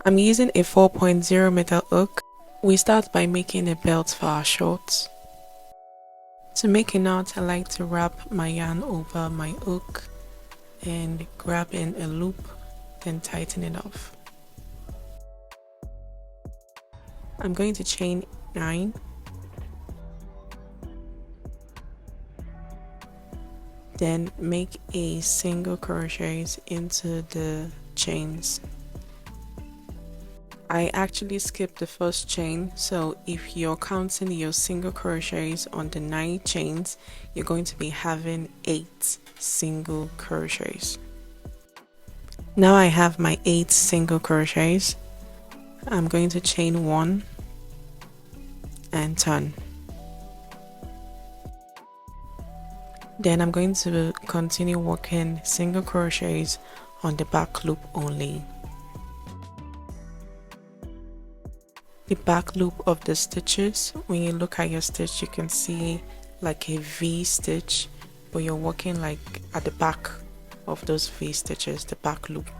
I'm using a 4.0 meter hook. We start by making a belt for our shorts. To make a knot, I like to wrap my yarn over my hook and grab in a loop, then tighten it off. I'm going to chain 9, then make a single crochet into the chains. I actually skipped the first chain, so if you're counting your single crochets on the 9 chains, you're going to be having 8 single crochets. Now I have my 8 single crochets. I'm going to chain 1 and turn. Then I'm going to continue working single crochets on the back loop only. The back loop of the stitches, when you look at your stitch, you can see like a V stitch, but you're working like at the back of those V stitches, the back loop.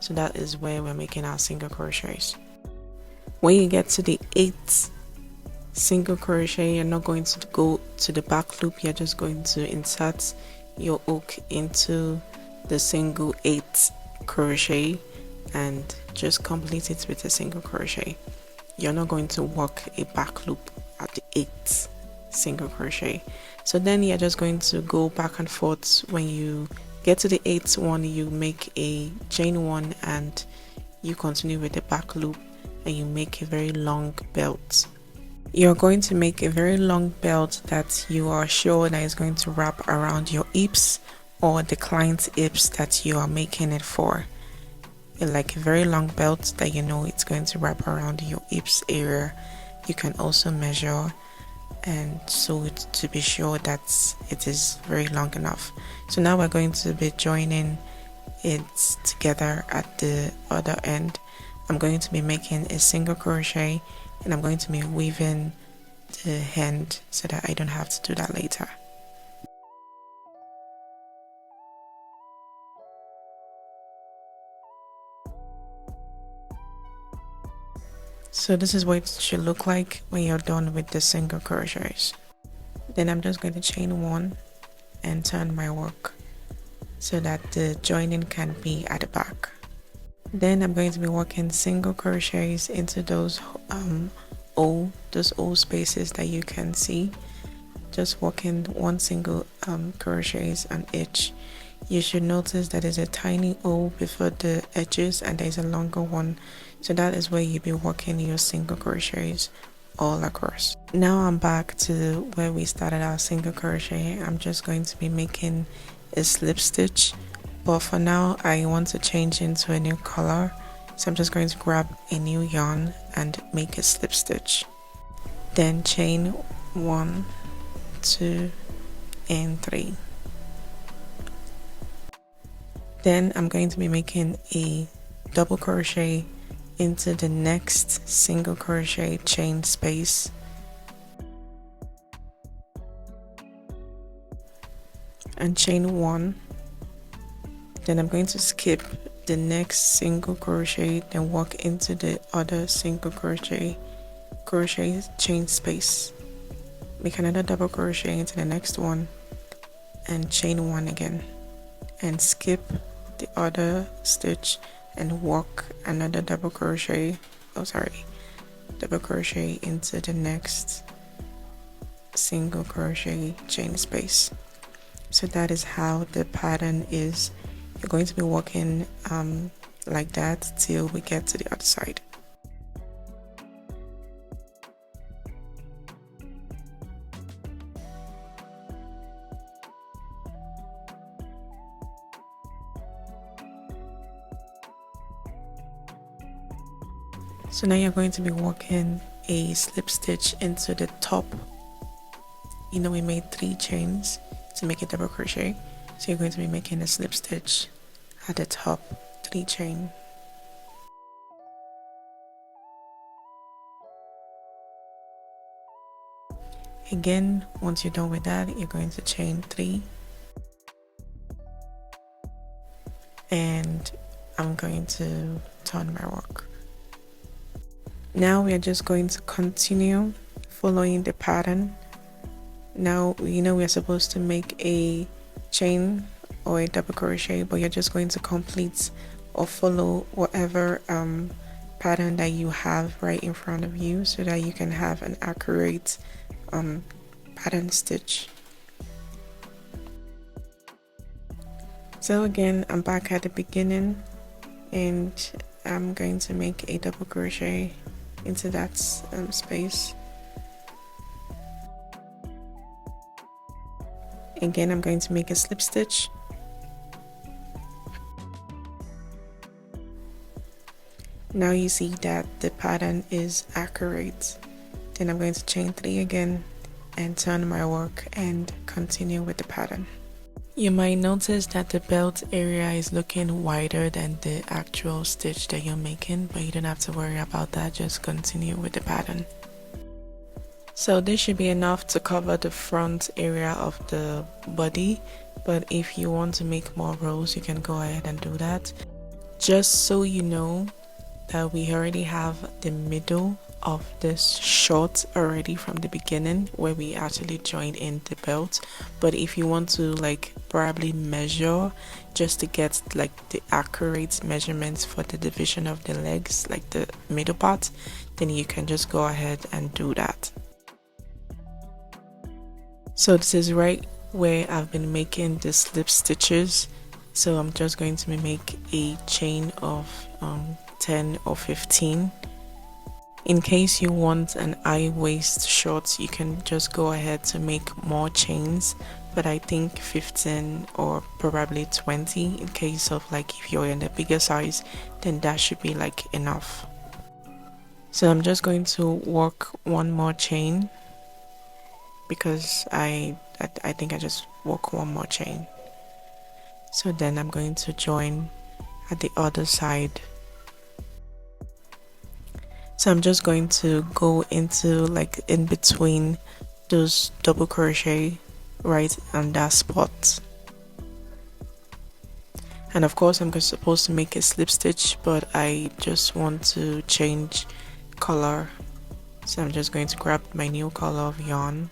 So that is where we're making our single crochets. When you get to the 8th single crochet, you're not going to go to the back loop, you're just going to insert your hook into the single 8th crochet and just complete it with a single crochet. You're not going to work a back loop at the 8th single crochet. So then you're just going to go back and forth. When you get to the 8th one, you make a chain 1 and you continue with the back loop and you make a very long belt. You're going to make a very long belt that you are sure that is going to wrap around your hips or the client's hips that you are making it for. Like a very long belt that you know it's going to wrap around your hips area. You can also measure and sew it to be sure that it is very long enough. So now we're going to be joining it together at the other end. I'm going to be making a single crochet and I'm going to be weaving the hand so that I don't have to do that later. So this is what it should look like when you're done with the single crochets. Then I'm just going to chain 1 and turn my work so that the joining can be at the back. Then I'm going to be working single crochets into those O spaces that you can see. Just working 1 single crochets on each. You should notice that there's a tiny O before the edges and there's a longer one. So that is where you'll be working your single crochets all across. Now I'm back to where we started our single crochet. I'm just going to be making a slip stitch, but for now I want to change into a new color, so I'm just going to grab a new yarn and make a slip stitch. Then chain 1, 2 and 3. Then I'm going to be making a double crochet into the next single crochet chain space. And chain 1. Then I'm going to skip the next single crochet, then walk into the other single crochet chain space. Make another double crochet into the next one and chain 1 again, and skip the other stitch and walk another double crochet into the next single crochet chain space. So that is how the pattern is. You're going to be working like that till we get to the other side. So now you're going to be working a slip stitch into the top. You know, we made 3 chains to make a double crochet, so you're going to be making a slip stitch at the top, 3 chain. Again, once you're done with that, you're going to chain 3, and I'm going to turn my work. Now we are just going to continue following the pattern. Now we are supposed to make a chain or a double crochet, but you're just going to complete or follow whatever pattern that you have right in front of you, so that you can have an accurate pattern stitch. So again, I'm back at the beginning, and I'm going to make a double crochet into that space. Again, I'm going to make a slip stitch. Now you see that the pattern is accurate. Then I'm going to chain 3 again and turn my work and continue with the pattern. You might notice that the belt area is looking wider than the actual stitch that you're making, but you don't have to worry about that, just continue with the pattern. So this should be enough to cover the front area of the body, but if you want to make more rows, you can go ahead and do that. Just so you know that we already have the middle of this short already from the beginning, where we actually joined in the belt. But if you want to probably measure just to get the accurate measurements for the division of the legs, like the middle part, then you can just go ahead and do that. So this is right where I've been making the slip stitches, so I'm just going to make a chain of 10 or 15. In case you want an high waist short, you can just go ahead to make more chains, but I think 15 or probably 20 in case of if you're in the bigger size, then that should be enough. So I'm just going to work one more chain because I think I just work one more chain. So then I'm going to join at the other side. So I'm just going to go into in between those double crochet right on that spot. And of course I'm supposed to make a slip stitch, but I just want to change color, so I'm just going to grab my new color of yarn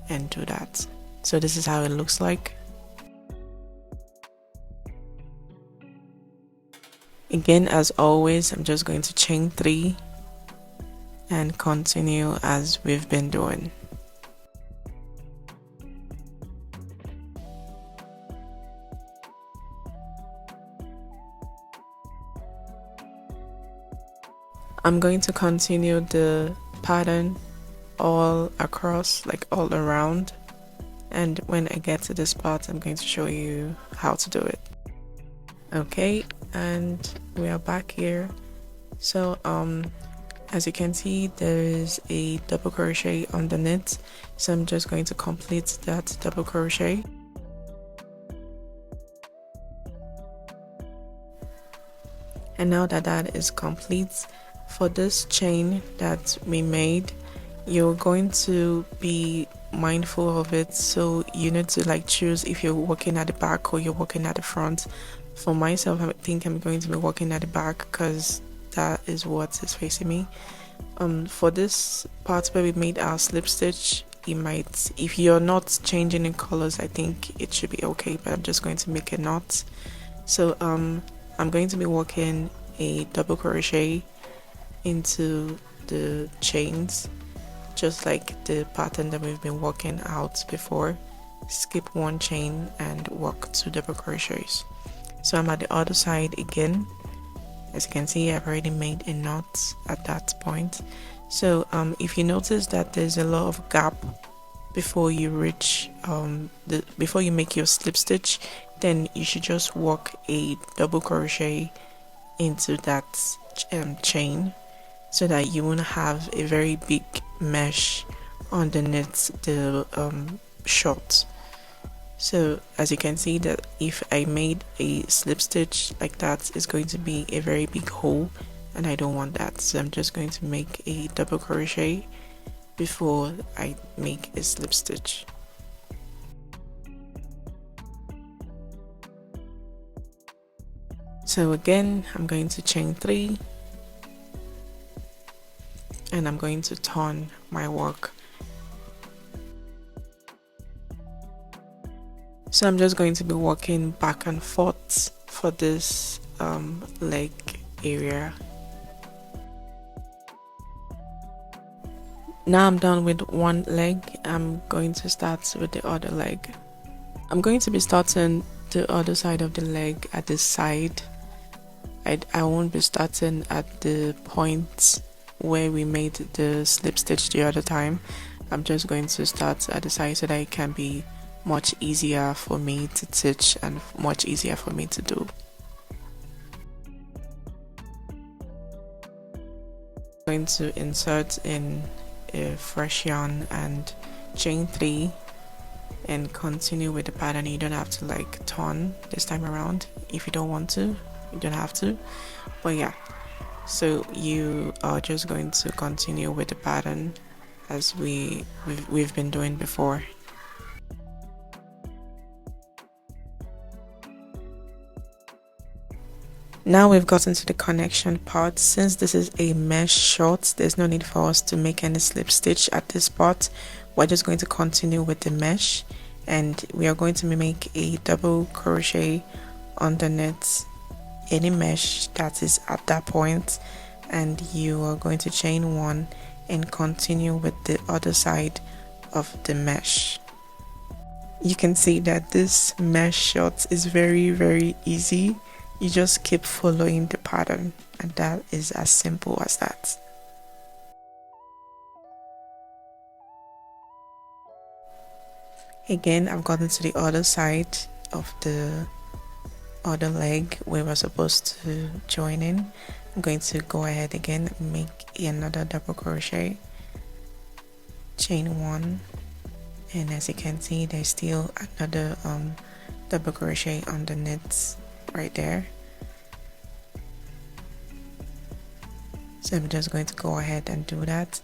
and do that. So this is how it looks like. Again, as always, I'm just going to chain 3 and continue as we've been doing. I'm going to continue the pattern all across, all around, and when I get to this part, I'm going to show you how to do it. Okay, and we are back here. So as you can see, there is a double crochet underneath, so I'm just going to complete that double crochet. And now that that is complete, for this chain that we made, you're going to be mindful of it, so you need to choose if you're working at the back or you're working at the front. For myself, I think I'm going to be working at the back because that is what is facing me. For this part where we made our slip stitch, you might, if you're not changing in colors, I think it should be okay, but I'm just going to make a knot. So I'm going to be working a double crochet into the chains, just like the pattern that we've been working out before. Skip one chain and work 2 double crochets. So I'm at the other side again. As you can see, I've already made a knot at that point. So if you notice that there's a lot of gap before you reach before you make your slip stitch, then you should just work a double crochet into that chain, so that you won't have a very big mesh underneath the short. So as you can see, that if I made a slip stitch like that, it's going to be a very big hole, and I don't want that. So I'm just going to make a double crochet before I make a slip stitch. So again, I'm going to chain 3 and I'm going to turn my work. So I'm just going to be working back and forth for this leg area. Now I'm done with one leg. I'm going to start with the other leg. I'm going to be starting the other side of the leg at the side. I won't be starting at the point where we made the slip stitch the other time. I'm just going to start at the side so that it can be much easier for me to stitch and much easier for me to do. I'm going to insert in a fresh yarn and chain 3 and continue with the pattern. You don't have to like turn this time around. If you don't want to, you don't have to, but yeah, so you are just going to continue with the pattern as we've been doing before. Now we've gotten to the connection part. Since this is a mesh short, there's no need for us to make any slip stitch at this part. We're just going to continue with the mesh, and we are going to make a double crochet underneath any mesh that is at that point, and you are going to chain 1 and continue with the other side of the mesh. You can see that this mesh short is very easy. You just keep following the pattern, and that is as simple as that. Again, I've gotten to the other side of the other leg where we're supposed to join in. I'm going to go ahead again, make another double crochet, chain 1, and as you can see, there's still another double crochet underneath right there. So I'm just going to go ahead and do that.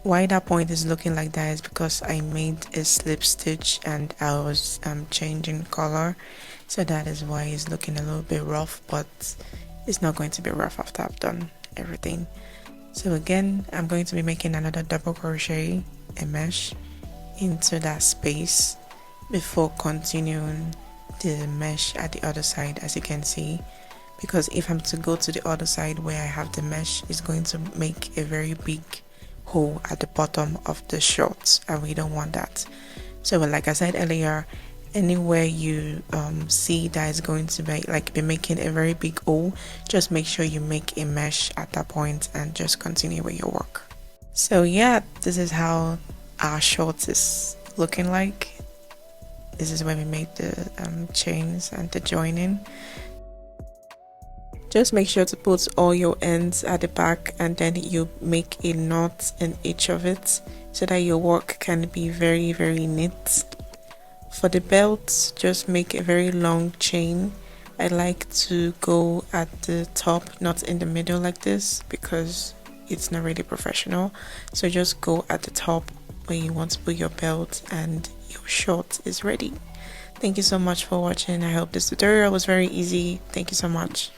Why that point is looking like that is because I made a slip stitch and I was changing color, so that is why it's looking a little bit rough, but it's not going to be rough after I've done everything. So again, I'm going to be making another double crochet and mesh into that space before continuing the mesh at the other side, as you can see, because if I'm to go to the other side where I have the mesh, it's going to make a very big hole at the bottom of the short, and we don't want that. So like I said earlier, anywhere you see that is going to be making a very big hole, just make sure you make a mesh at that point and just continue with your work. So yeah, this is how our short is looking like. This is where we made the chains and the joining. Just make sure to put all your ends at the back, and then you make a knot in each of it so that your work can be very neat. For the belt, just make a very long chain. I like to go at the top, not in the middle like this, because it's not really professional. So just go at the top where you want to put your belt, and your short is ready. Thank you so much for watching. I hope this tutorial was very easy. Thank you so much.